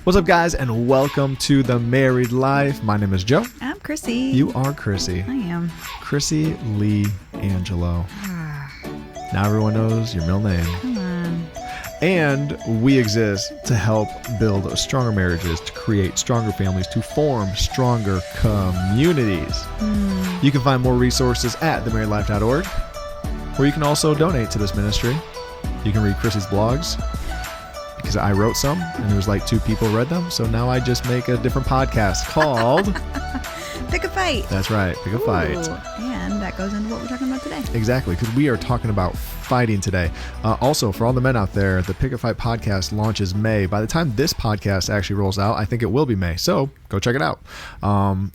What's up, guys, and welcome to The Married Life. My name is Joe. I'm Krissy. You are Krissy. I am. Krissy Lee Angelo. Now everyone knows your middle name. Come on. And we exist to help build stronger marriages, to create stronger families, to form stronger communities. You can find more resources at themarriedlife.org, where you can also donate to this ministry. You can read Krissy's blogs, because I wrote some, and there was like 2 people read them. So now I just make a different podcast called Pick a Fight. That's right, Pick a Fight. And that goes into what we're talking about today. Exactly, because we are talking about fighting today. Also, for all the men out there, the Pick a Fight podcast launches May. By the time this podcast actually rolls out, I think it will be May. So go check it out.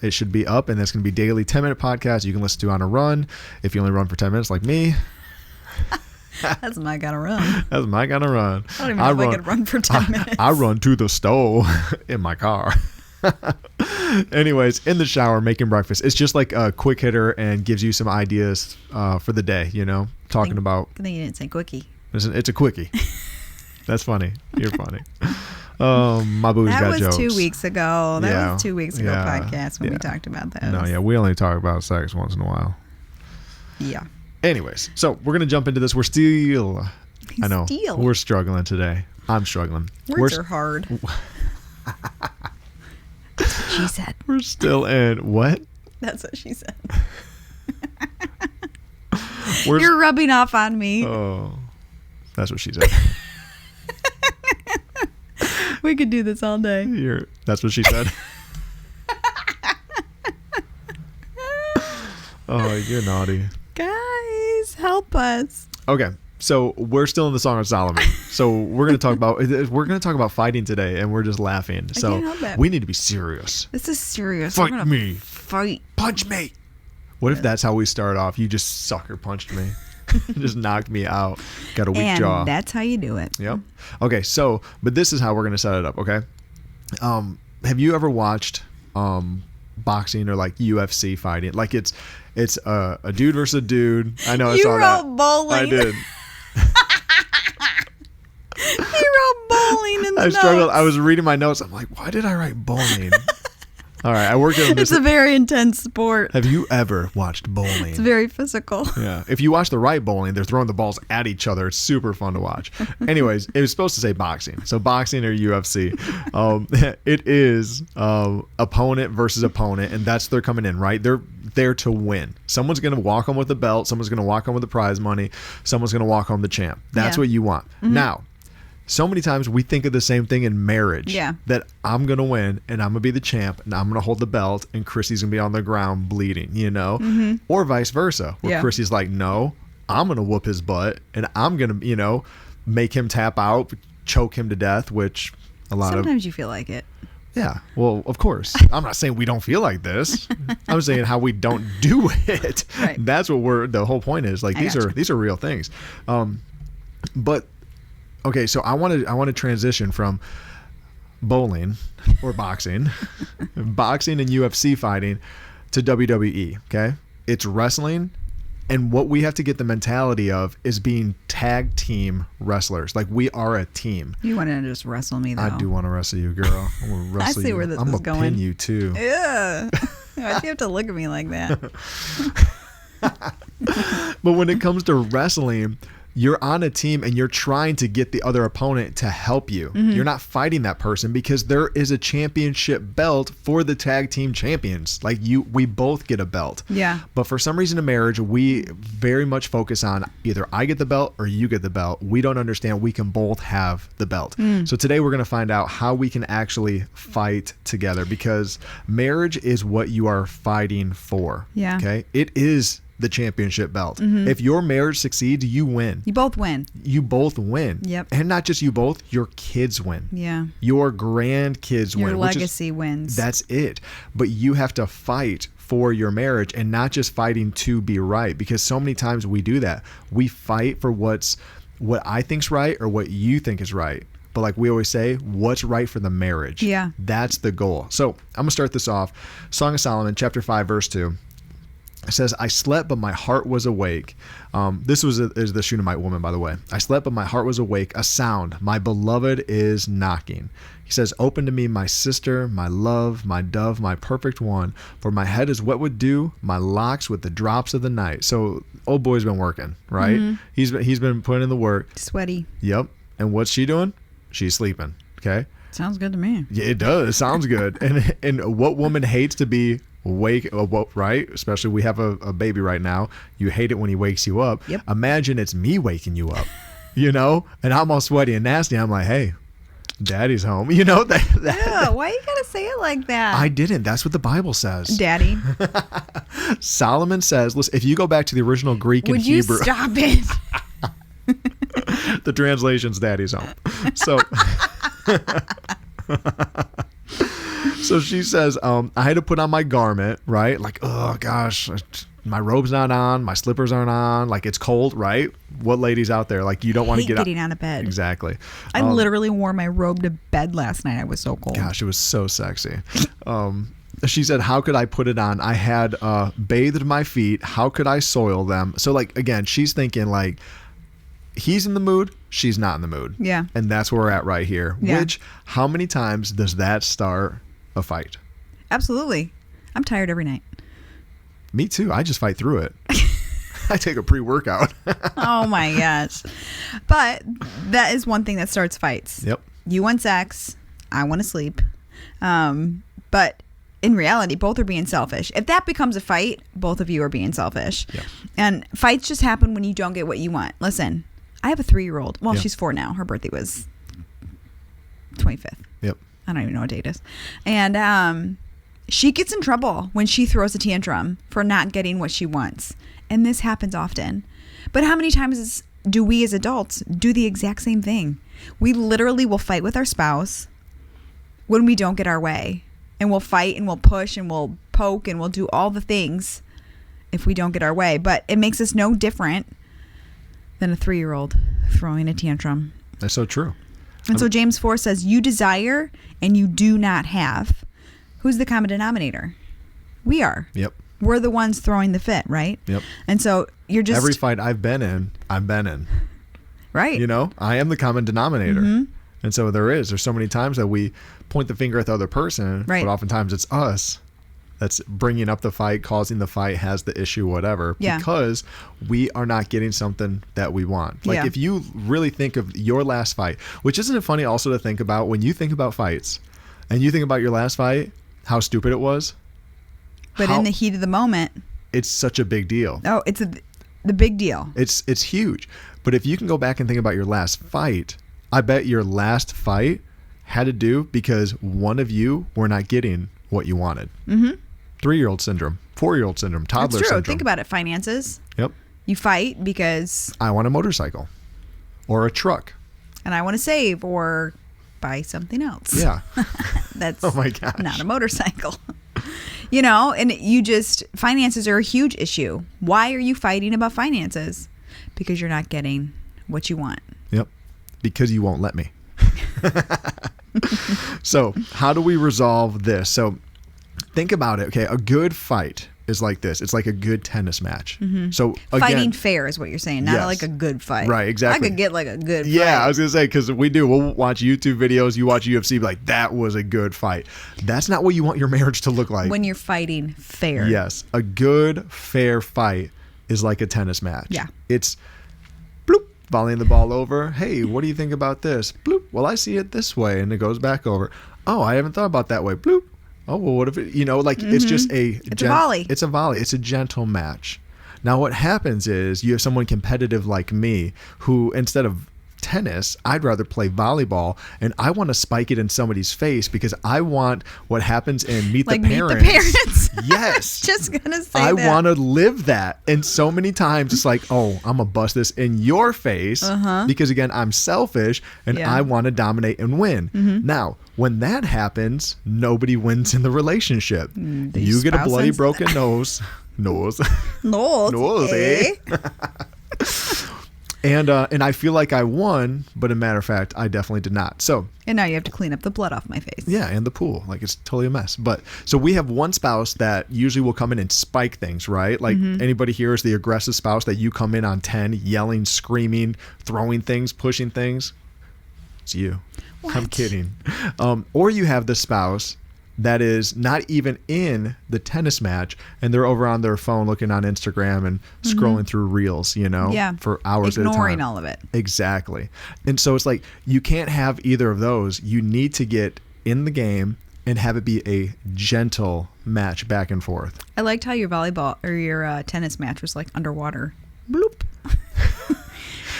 It should be up, and it's going to be daily 10-minute podcast you can listen to on a run. If you only run for 10 minutes like me. That's my gotta run. That's my gotta run. I don't even know if I could run for 10 minutes. I run to the stove in my car. Anyways, in the shower, making breakfast. It's just like a quick hitter and gives you some ideas for the day, you know, talking about. I think you didn't say quickie. It's a quickie. That's funny. You're funny. My boo's got jokes. That was 2 weeks ago. That was 2 weeks ago podcast when we talked about that. No, yeah, we only talk about sex once in a while. Yeah. Anyways, so we're going to jump into this. We're struggling today. I'm struggling. Words are hard. That's what she said. We're still in. What? That's what she said. You're rubbing off on me. Oh, that's what she said. We could do this all day. That's what she said. Oh, you're naughty. Guys, help us. Okay, so we're still in the Song of Solomon. So we're gonna talk about fighting today, and we're just laughing. So can't help it. We need to be serious. This is serious. Fight me. Fight. Punch me. What if that's how we start off? You just sucker punched me. Just knocked me out. Got a weak jaw. And that's how you do it. Yep. Okay, so but this is how we're gonna set it up. Okay. Have you ever watched boxing or like UFC fighting? Like it's a dude versus a dude. I know I saw that. You wrote bowling. I did. You wrote bowling in the I struggled. notes. I was reading my notes. I'm like, why did I write bowling? All right, I worked at It's a very intense sport. Have you ever watched bowling? It's very physical. Yeah. If you watch the right bowling, they're throwing the balls at each other. It's super fun to watch. Anyways, it was supposed to say boxing. So boxing or UFC. It is opponent versus opponent, and that's they're coming in, right? They're there to win. Someone's going to walk home with the belt. Someone's going to walk home with the prize money. Someone's going to walk home the champ. That's what you want. Mm-hmm. Now, so many times we think of the same thing in marriage. Yeah. That I'm going to win and I'm going to be the champ and I'm going to hold the belt and Krissy's going to be on the ground bleeding, you know? Mm-hmm. Or vice versa, where Krissy's like, no, I'm going to whoop his butt and I'm going to, you know, make him tap out, choke him to death, which Sometimes you feel like it. Yeah, well, of course. I'm not saying we don't feel like this. I'm saying how we don't do it. Right. That's what the whole point is. Like these are real things. But okay, so I want to transition from bowling or boxing, boxing and UFC fighting to WWE. Okay, it's wrestling. And what we have to get the mentality of is being tag team wrestlers. Like we are a team. You want to just wrestle me, though. I do want to wrestle you, girl. I'm going to wrestle you. I see where this is going. I'm going to pin you, too. Yeah. Why'd you have to look at me like that? But when it comes to wrestling, you're on a team and you're trying to get the other opponent to help you. Mm-hmm. You're not fighting that person because there is a championship belt for the tag team champions. Like we both get a belt. Yeah. But for some reason in marriage, we very much focus on either I get the belt or you get the belt. We don't understand we can both have the belt. So today we're going to find out how we can actually fight together because marriage is what you are fighting for. Yeah. Okay. It is the championship belt. Mm-hmm. If your marriage succeeds, you win. You both win. You both win. Yep. And not just you both, your kids win. Yeah. Your grandkids win. Your legacy wins. That's it. But you have to fight for your marriage and not just fighting to be right, because so many times we do that. We fight for what I think's right or what you think is right. But like we always say, what's right for the marriage? Yeah. That's the goal. So I'm going to start this off. Song of Solomon, chapter 5, verse 2. It says, I slept, but my heart was awake. This is the Shunammite woman, by the way. I slept, but my heart was awake. A sound. My beloved is knocking. He says, open to me, my sister, my love, my dove, my perfect one. For my head is wet with dew, my locks with the drops of the night. So old boy's been working, right? Mm-hmm. He's been putting in the work. Sweaty. Yep. And what's she doing? She's sleeping. Okay. Sounds good to me. Yeah, it does. It sounds good. And what woman hates to be awake, right? Especially we have a baby right now. You hate it when he wakes you up. Yep. Imagine it's me waking you up, and I'm all sweaty and nasty. I'm like, hey, daddy's home. That. Yeah, why you gotta say it like that? I didn't. That's what the Bible says. Daddy. Solomon says, listen, if you go back to the original Greek and Hebrew. Would you stop it? The translation's daddy's home. So. So she says, I had to put on my garment, right? Like, oh gosh, my robe's not on, my slippers aren't on, like it's cold, right? What ladies out there, like you don't want to get getting out of bed. Exactly. I literally wore my robe to bed last night. I was so cold. Gosh, it was so sexy. She said, how could I put it on? I had bathed my feet. How could I soil them? So like, again, she's thinking like, he's in the mood, she's not in the mood. Yeah. And that's where we're at right here. Yeah. Which, how many times does that start a fight? Absolutely. I'm tired every night. Me too. I just fight through it. I take a pre-workout. Oh my gosh. But that is one thing that starts fights. Yep. You want sex. I want to sleep. But in reality, both are being selfish. If that becomes a fight, both of you are being selfish. Yep. And fights just happen when you don't get what you want. Listen, I have a 3-year-old. Well, she's 4 now. Her birthday was 25th. Yep. I don't even know what date it is. And she gets in trouble when she throws a tantrum for not getting what she wants. And this happens often. But how many times do we as adults do the exact same thing? We literally will fight with our spouse when we don't get our way. And we'll fight and we'll push and we'll poke and we'll do all the things if we don't get our way. But it makes us no different than a 3-year-old throwing a tantrum. That's so true. And so James 4 says, you desire and you do not have. Who's the common denominator? We are. Yep. We're the ones throwing the fit, right? Yep. And so you're just... Every fight I've been in. Right. I am the common denominator. Mm-hmm. And so there's so many times that we point the finger at the other person, right. But oftentimes it's us that's bringing up the fight, causing the fight, has the issue, whatever, because we are not getting something that we want. Like if you really think of your last fight, which isn't it funny also to think about when you think about fights and you think about your last fight, how stupid it was? But in the heat of the moment, it's such a big deal. Oh, it's the big deal. It's huge. But if you can go back and think about your last fight, I bet your last fight had to do because one of you were not getting what you wanted. Mm-hmm. 3-year-old syndrome, 4-year-old syndrome, toddler That's true. syndrome. Think about it. Finances. Yep. You fight because... I want a motorcycle or a truck. And I want to save or buy something else. Yeah. That's oh my gosh. Not a motorcycle. And finances are a huge issue. Why are you fighting about finances? Because you're not getting what you want. Yep. Because you won't let me. So how do we resolve this? So think about it. Okay. A good fight is like this. It's like a good tennis match. Mm-hmm. So again, fighting fair is what you're saying, not like a good fight. Right, exactly. I could get like a good fight. Yeah, I was going to say, because we'll watch YouTube videos, you watch UFC, be like, that was a good fight. That's not what you want your marriage to look like. When you're fighting fair. Yes. A good, fair fight is like a tennis match. Yeah. It's bloop, volleying the ball over. Hey, what do you think about this? Bloop. Well, I see it this way. And it goes back over. Oh, I haven't thought about that way. Bloop. Oh, well, what if it, it's just it's a volley. It's a volley. It's a gentle match. Now, what happens is you have someone competitive like me who, instead of tennis, I'd rather play volleyball, and I want to spike it in somebody's face because I want what happens in Meet the Parents. Meet the Parents. Yes. Just going to say I want to live that. And so many times it's like, oh, I'm going to bust this in your face because, again, I'm selfish and I want to dominate and win. Mm-hmm. Now, when that happens, nobody wins in the relationship. You get a bloody broken nose. Nose, eh? And I feel like I won, but in matter of fact, I definitely did not. So. And now you have to clean up the blood off my face. Yeah, and the pool. Like, it's totally a mess. But so we have one spouse that usually will come in and spike things, right? Like, anybody here is the aggressive spouse that you come in on 10, yelling, screaming, throwing things, pushing things. It's you. What? I'm kidding. Or you have the spouse that is not even in the tennis match, and they're over on their phone looking on Instagram and scrolling through reels, for hours at a time. Ignoring all of it. Exactly. And so it's like, you can't have either of those. You need to get in the game and have it be a gentle match back and forth. I liked how your volleyball or your tennis match was like underwater. Bloop.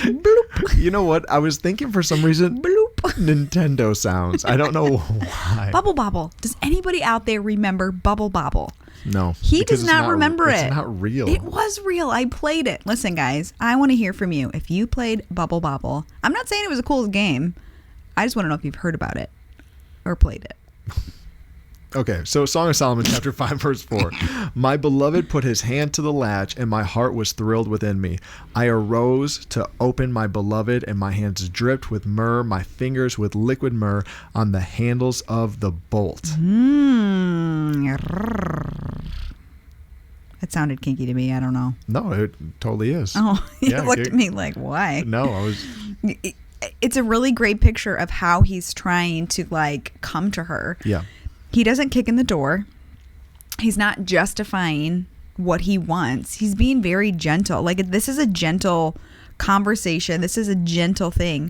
Bloop. You know what? I was thinking for some reason, Bloop. Nintendo sounds. I don't know why. Bubble Bobble. Does anybody out there remember Bubble Bobble? No. He does not remember it. It's not real. It was real. I played it. Listen, guys, I want to hear from you. If you played Bubble Bobble, I'm not saying it was a cool game. I just want to know if you've heard about it or played it. Okay, so Song of Solomon, chapter 5, verse 4. My beloved put his hand to the latch, and my heart was thrilled within me. I arose to open my beloved, and my hands dripped with myrrh, my fingers with liquid myrrh on the handles of the bolt. That sounded kinky to me. I don't know. No, it totally is. Oh, you looked at me like, why? No, I was... It's a really great picture of how he's trying to, like, come to her. Yeah. He doesn't kick in the door. He's not justifying what he wants. He's being very gentle. Like, this is a gentle conversation. This is a gentle thing.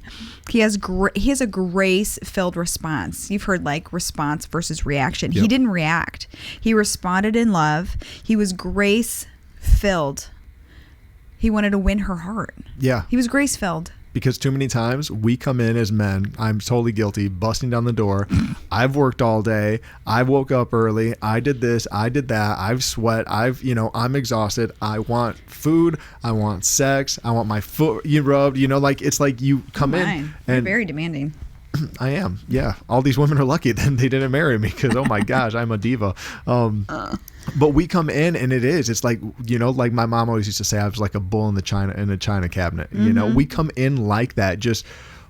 He has a grace-filled response. You've heard, like, response versus reaction. Yep. He didn't react. He responded in love. He was grace-filled. He wanted to win her heart. Yeah. He was grace-filled. Because too many times we come in as men, I'm totally guilty, busting down the door. I've worked all day. I woke up early. I did this. I did that. I've sweat. I'm exhausted. I want food. I want sex. I want my foot rubbed. It's like you come in. You're And very demanding. I am. Yeah. All these women are lucky then they didn't marry me because, oh my gosh, I'm a diva. But we come in and it's like, like my mom always used to say, I was like a bull in a china cabinet. We come in like that, just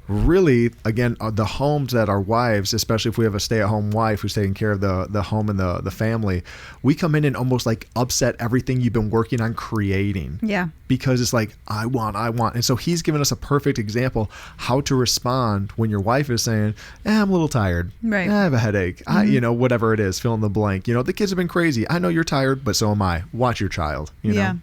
really, again, the homes that our wives, especially if we have a stay-at-home wife who's taking care of the home and the family, we come in and almost like upset everything you've been working on creating. Yeah. Because it's like, I want. And so he's given us a perfect example how to respond when your wife is saying, I'm a little tired. Right. I have a headache. Whatever it is, fill in the blank. The kids have been crazy. I know you're tired, but so am I. Watch your child. Yeah.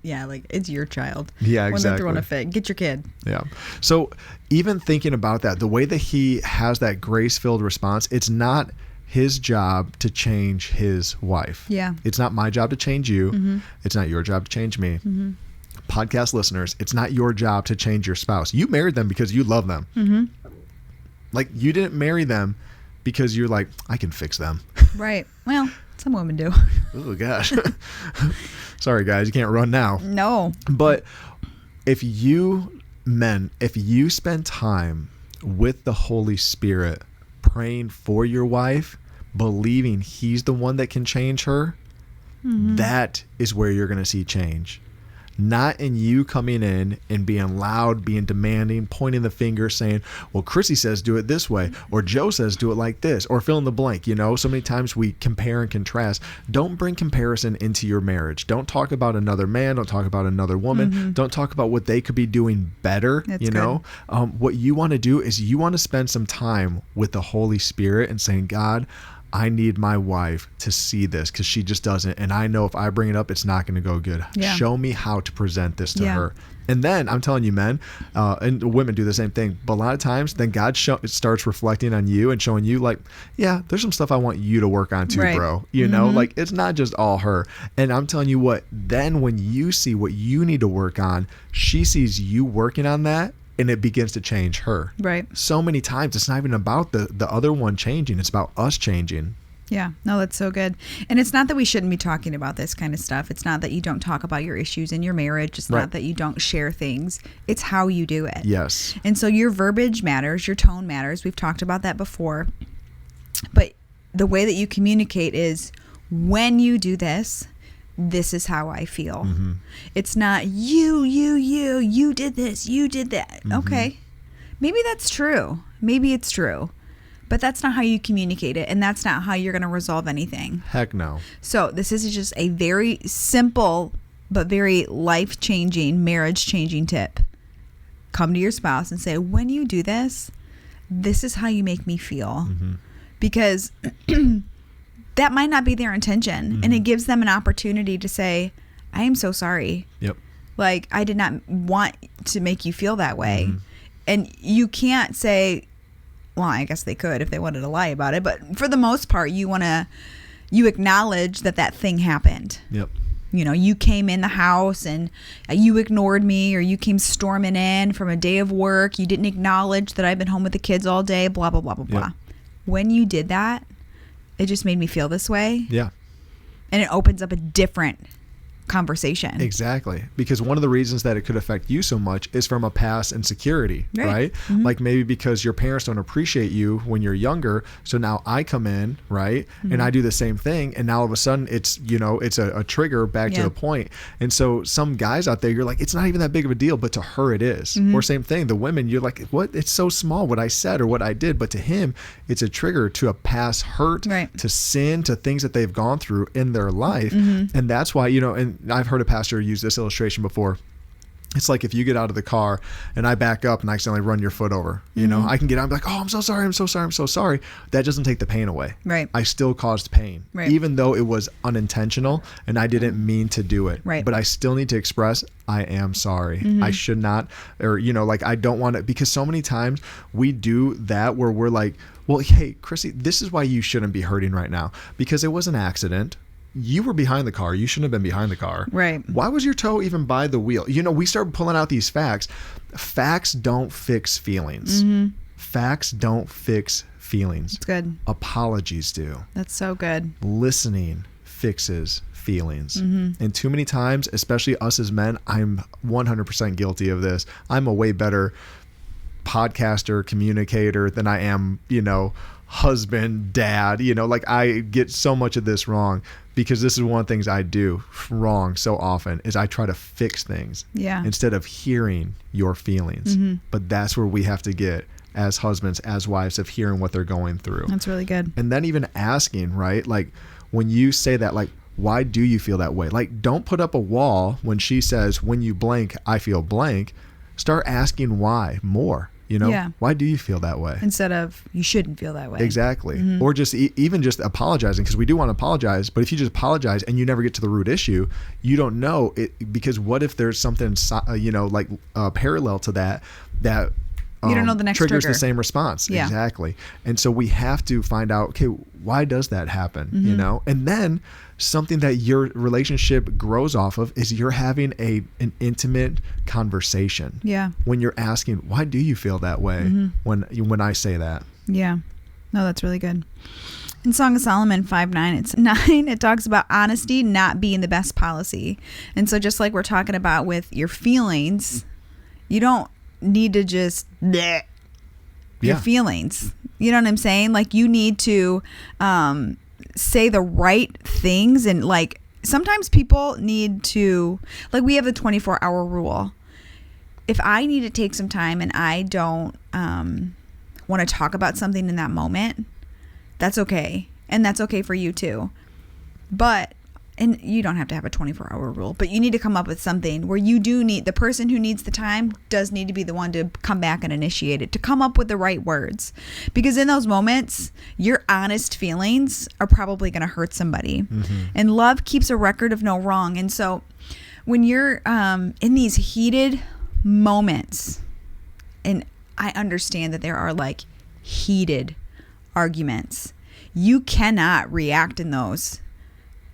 Yeah, like, it's your child. Yeah, when exactly. they're throwing a fit, get your kid. Yeah. So even thinking about that, the way that he has that grace-filled response, it's not his job to change his wife. Yeah. It's not my job to change you. It's not your job to change me. Podcast listeners, it's not your job to change your spouse. You married them because you love them. Like, you didn't marry them because you're like, I can fix them. Right. Well, some women do. Oh, gosh. Sorry, guys. You can't run now. No. But if you spend time with the Holy Spirit praying for your wife, believing he's the one that can change her, that is where you're going to see change. Not in you coming in and being loud, being demanding, pointing the finger, saying, well, Krissy says do it this way, or Joe says do it like this, or fill in the blank. So many times we compare and contrast. Don't bring comparison into your marriage. Don't talk about another man. Don't talk about another woman. Don't talk about what they could be doing better. That's good. What you want to do is you want to spend some time with the Holy Spirit and saying, God, I need my wife to see this because she just doesn't. And I know if I bring it up, it's not going to go good. Yeah. Show me how to present this to her. And then I'm telling you, men, and women do the same thing. But a lot of times, then God starts reflecting on you and showing you like, yeah, there's some stuff I want you to work on too, bro. Like it's not just all her. And I'm telling you what, then when you see what you need to work on, she sees you working on that. And it begins to change her. Right. So many times it's not even about the other one changing. It's about us changing. Yeah. No, that's so good. And it's not that we shouldn't be talking about this kind of stuff. It's not that you don't talk about your issues in your marriage. It's not that you don't share things. It's how you do it. Yes. And so your verbiage matters. Your tone matters. We've talked about that before. But the way that you communicate is when you do this, this is how I feel. It's not you did this, you did that. Okay. Maybe that's true. Maybe it's true. But that's not how you communicate it, and that's not how you're going to resolve anything. Heck no. So this is just a very simple but very life-changing, marriage-changing tip. Come to your spouse and say, when you do this, this is how you make me feel. Because that might not be their intention, and it gives them an opportunity to say, I am so sorry. Yep. Like, I did not want to make you feel that way. And you can't say, well, I guess they could if they wanted to lie about it, but for the most part, you acknowledge that thing happened. Yep. You know, you came in the house and you ignored me, or you came storming in from a day of work. You didn't acknowledge that I've been home with the kids all day, blah, blah, blah, blah, blah. When you did that, it just made me feel this way. Yeah. And it opens up a different conversation. Exactly. Because one of the reasons that it could affect you so much is from a past insecurity, right? Like maybe because your parents don't appreciate you when you're younger. So now I come in, right? And I do the same thing. And now all of a sudden it's, you know, it's a trigger back to the point. And so some guys out there, you're like, it's not even that big of a deal, but to her it is. Or same thing, the women, you're like, what? It's so small what I said or what I did. But to him, it's a trigger to a past hurt, to sin, to things that they've gone through in their life. And that's why, you know, and I've heard a pastor use this illustration before. It's like if you get out of the car and I back up and I accidentally run your foot over, you know, I can get out and be like, oh, I'm so sorry. I'm so sorry. I'm so sorry. That doesn't take the pain away. Right. I still caused pain, even though it was unintentional and I didn't mean to do it. Right. But I still need to express, I am sorry. I should not, or, you know, like I don't want to, because so many times we do that where we're like, well, hey, Krissy, this is why you shouldn't be hurting right now, because it was an accident. You were behind the car. You shouldn't have been behind the car. Right. Why was your toe even by the wheel? You know, we start pulling out these facts. Facts don't fix feelings. Facts don't fix feelings. It's good. Apologies do. That's so good. Listening fixes feelings. And too many times, especially us as men, I'm 100% guilty of this. I'm a way better podcaster, communicator than I am, you know, husband, dad, you know, like I get so much of this wrong because this is one of the things I do wrong so often is I try to fix things instead of hearing your feelings. But that's where we have to get as husbands, as wives, of hearing what they're going through. That's really good. And then even asking, right? Like when you say that, like, why do you feel that way? Like, don't put up a wall when she says, when you blank, I feel blank. Start asking why more. You know, why do you feel that way? Instead of, you shouldn't feel that way. Exactly. Or just even just apologizing, because we do want to apologize. But if you just apologize and you never get to the root issue, you don't know it. Because what if there's something, you know, like parallel to that you don't know the next triggers trigger. The same response. Exactly. And so we have to find out, okay, why does that happen? You know, and then something that your relationship grows off of is you're having an intimate conversation. When you're asking, why do you feel that way when I say that? No, that's really good. In Song of Solomon 5:9, it talks about honesty not being the best policy. And so just like we're talking about with your feelings, you don't need to just your feelings. You know what I'm saying? Like you need to say the right things, and like sometimes people need to, like we have the 24-hour rule. If I need to take some time and I don't want to talk about something in that moment, that's okay. And that's okay for you too. But, and you don't have to have a 24-hour rule, but you need to come up with something where you do need, the person who needs the time does need to be the one to come back and initiate it, to come up with the right words. Because in those moments, your honest feelings are probably going to hurt somebody. And love keeps a record of no wrong. And so when you're in these heated moments, and I understand that there are like heated arguments, you cannot react in those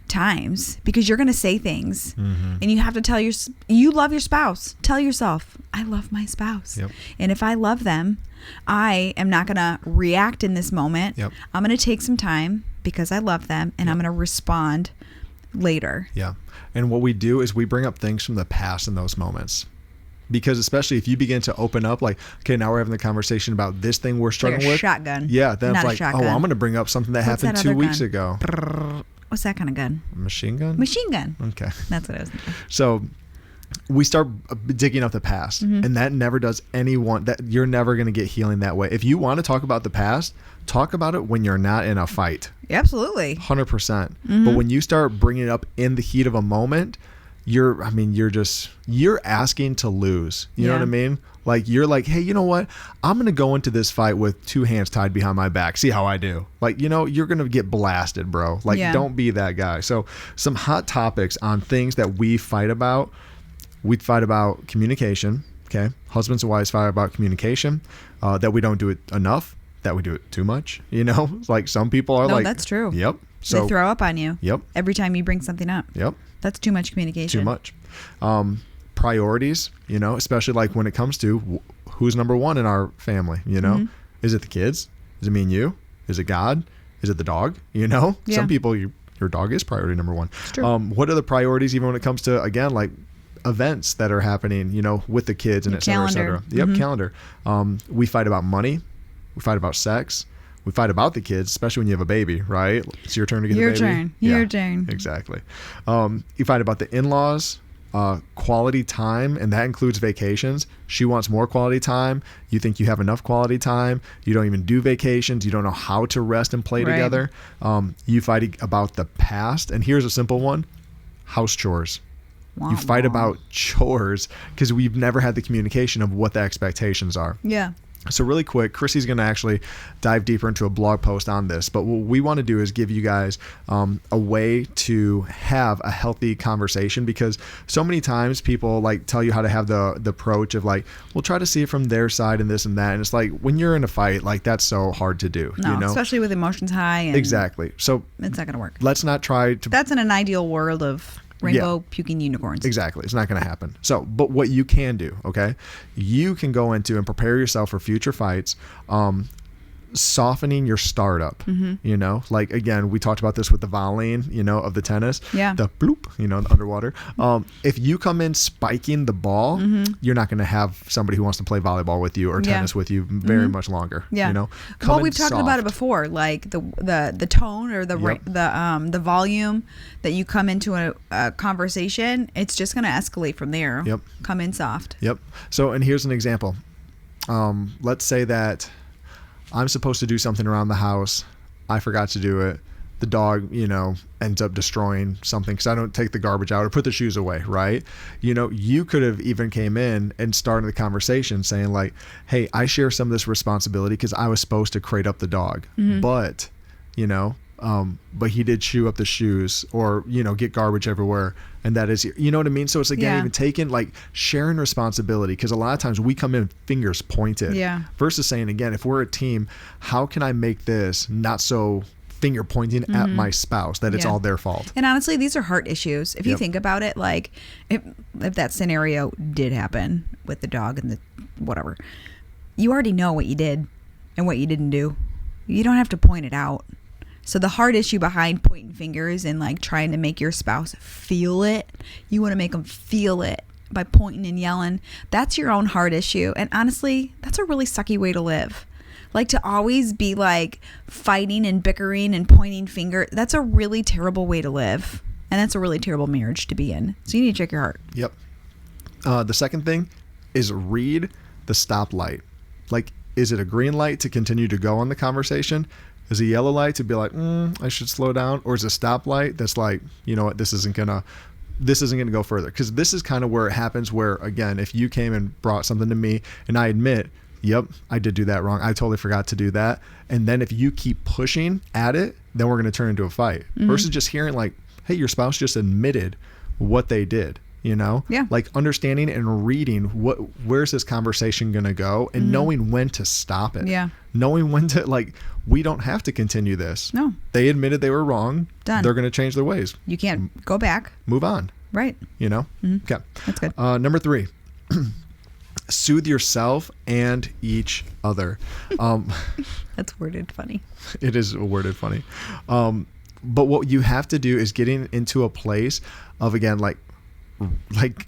times because you're going to say things and you have to tell you love your spouse. Tell yourself, I love my spouse. And if I love them, I am not going to react in this moment. I'm going to take some time because I love them, and I'm going to respond later. And what we do is we bring up things from the past in those moments. Because especially if you begin to open up, like, okay, now we're having the conversation about this thing we're struggling with. Shotgun. Then it's like, oh, I'm going to bring up something that happened 2 weeks ago. What's that kind of gun? Machine gun? Machine gun. Okay. That's what I was thinking. So we start digging up the past, and that never does anyone, that you're never going to get healing that way. If you want to talk about the past, talk about it when you're not in a fight. Absolutely. 100%. But when you start bringing it up in the heat of a moment, you're asking to lose. You know what I mean? Like, you're like, hey, you know what? I'm going to go into this fight with 2 hands tied behind my back. See how I do. Like, you're going to get blasted, bro. Like, don't be that guy. So some hot topics on things that we fight about. We fight about communication. Okay. Husbands and wives fight about communication, that we don't do it enough, that we do it too much. Like some people are like, that's true. Yep. So they throw up on you. Yep. Every time you bring something up. Yep. That's too much communication. Too much. Priorities, especially like when it comes to who's number one in our family, Is it the kids? Is it me and you? Is it God? Is it the dog? Some people, your dog is priority number one. It's true. What are the priorities even when it comes to, again, like events that are happening, with the kids and et cetera, et cetera. Yep. Calendar. We fight about money. We fight about sex. We fight about the kids, especially when you have a baby, right? It's your turn to get the baby. Your turn. Exactly. You fight about the in-laws, quality time, and that includes vacations. She wants more quality time. You think you have enough quality time. You don't even do vacations. You don't know how to rest and play together. You fight about the past. And here's a simple one: house chores. You fight about chores because we've never had the communication of what the expectations are. Yeah. So really quick, Krissy's going to actually dive deeper into a blog post on this. But what we want to do is give you guys a way to have a healthy conversation, because so many times people like tell you how to have the approach of like, we'll try to see it from their side and this and that. And it's like, when you're in a fight, like that's so hard to do. No, especially with emotions high. And exactly. So it's not going to work. Let's not try to. That's in an ideal world of rainbow puking unicorns. Exactly. It's not going to happen. So, but what you can do, okay, you can go into and prepare yourself for future fights, softening your startup, like, again, we talked about this with the volleying, of the tennis, the bloop, the underwater. If you come in spiking the ball, you're not going to have somebody who wants to play volleyball with you or tennis with you very much longer. Well, we've talked about it before, like the tone or the volume that you come into a conversation, it's just going to escalate from there. Come in soft. So, and here's an example. Let's say that I'm supposed to do something around the house. I forgot to do it. The dog, ends up destroying something because I don't take the garbage out or put the shoes away, right? You could have even came in and started the conversation saying like, hey, I share some of this responsibility because I was supposed to crate up the dog. But, but he did chew up the shoes or, get garbage everywhere. And that is, you know what I mean? So it's again, even taking like sharing responsibility, because a lot of times we come in fingers pointed versus saying, again, if we're a team, how can I make this not so finger pointing at my spouse that it's all their fault? And honestly, these are heart issues. If you think about it, like if that scenario did happen with the dog and the whatever, you already know what you did and what you didn't do. You don't have to point it out. So the hard issue behind pointing fingers and like trying to make your spouse feel it, you want to make them feel it by pointing and yelling. That's your own hard issue. And honestly, that's a really sucky way to live. Like to always be like fighting and bickering and pointing finger. That's a really terrible way to live. And that's a really terrible marriage to be in. So you need to check your heart. Yep. The second thing is read the stoplight. Like, is it a green light to continue to go on the conversation? Is a yellow light to be like, I should slow down? Or is a stoplight that's like, you know what, this isn't gonna go further? Because this is kind of where it happens where, again, if you came and brought something to me and I admit, yep, I did do that wrong, I totally forgot to do that. And then if you keep pushing at it, then we're going to turn into a fight. Versus just hearing like, hey, your spouse just admitted what they did. Like understanding and reading where's this conversation going to go and knowing when to stop it. Knowing when to, like, we don't have to continue this. No. They admitted they were wrong. Done. They're going to change their ways. You can't go back. Move on. Right. Okay. That's good. Number 3, soothe yourself and each other. That's worded funny. It is worded funny. But what you have to do is getting into a place of, again, like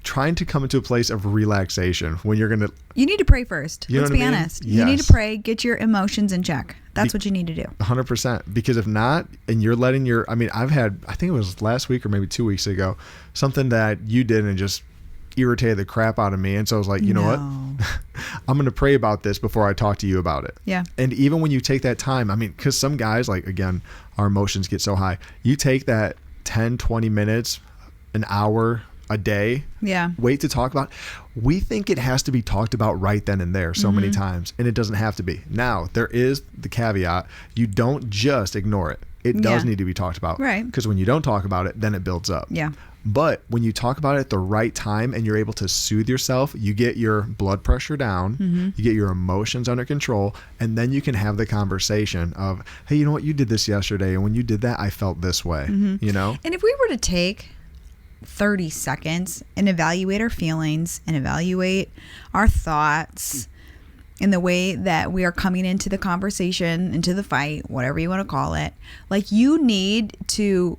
trying to come into a place of relaxation when you're going to... You need to pray first. Let's be honest. You need to pray, get your emotions in check. That's what you need to do. 100%. Because if not, and you're letting I've had, I think it was last week or maybe 2 weeks ago, something that you did and just irritated the crap out of me. And so I was like, you know what? I'm going to pray about this before I talk to you about it. Yeah. And even when you take that time, because some guys, like, again, our emotions get so high. You take that 10, 20 minutes, an hour, a day, wait to talk about. We think it has to be talked about right then and there so many times, and it doesn't have to be. Now, there is the caveat. You don't just ignore it. It does need to be talked about. Right. Because when you don't talk about it, then it builds up. Yeah. But when you talk about it at the right time and you're able to soothe yourself, you get your blood pressure down, you get your emotions under control, and then you can have the conversation of, hey, you know what? You did this yesterday, and when you did that, I felt this way, you know? And if we were to take 30 seconds and evaluate our feelings and evaluate our thoughts in the way that we are coming into the conversation, into the fight, whatever you want to call it, like, you need to,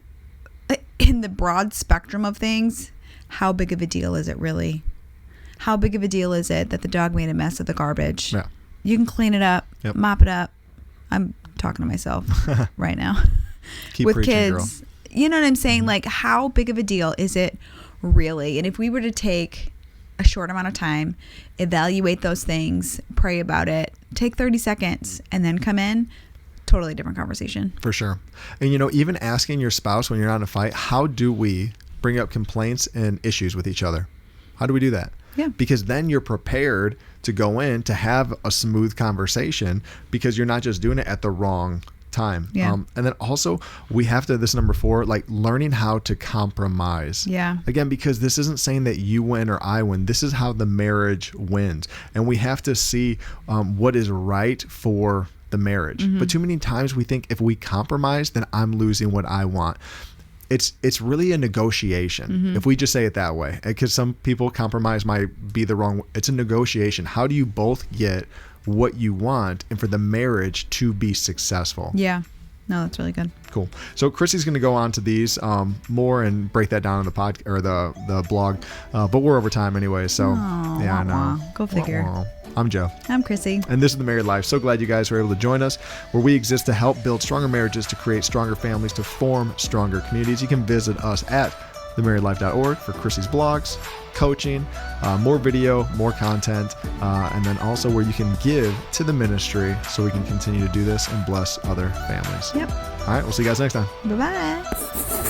in the broad spectrum of things, how big of a deal is it really? How big of a deal is it that the dog made a mess of the garbage? Yeah. You can clean it up, mop it up. I'm talking to myself right now. Keep with preaching, kids. girl. You know what I'm saying? Like, how big of a deal is it really? And if we were to take a short amount of time, evaluate those things, pray about it, take 30 seconds, and then come in, totally different conversation. For sure. And, even asking your spouse when you're not in a fight, how do we bring up complaints and issues with each other? How do we do that? Yeah. Because then you're prepared to go in to have a smooth conversation, because you're not just doing it at the wrong time. Yeah. And then also we have to, this number 4, like, learning how to compromise. Yeah. Again, because this isn't saying that you win or I win. This is how the marriage wins. And we have to see what is right for the marriage. But too many times we think if we compromise, then I'm losing what I want. It's really a negotiation, if we just say it that way, because some people, compromise might be the wrong. It's a negotiation. How do you both get what you want and for the marriage to be successful? Yeah. No, that's really good. Cool. So Krissy's going to go on to these more and break that down in the pod or the blog, but we're over time anyway. So I know. Go figure. I'm Joe. I'm Krissy. And this is The Married Life. So glad you guys were able to join us, where we exist to help build stronger marriages, to create stronger families, to form stronger communities. You can visit us at themarriedlife.org for Krissy's blogs, coaching, more video, more content, and then also where you can give to the ministry so we can continue to do this and bless other families. Yep. All right. We'll see you guys next time. Bye-bye.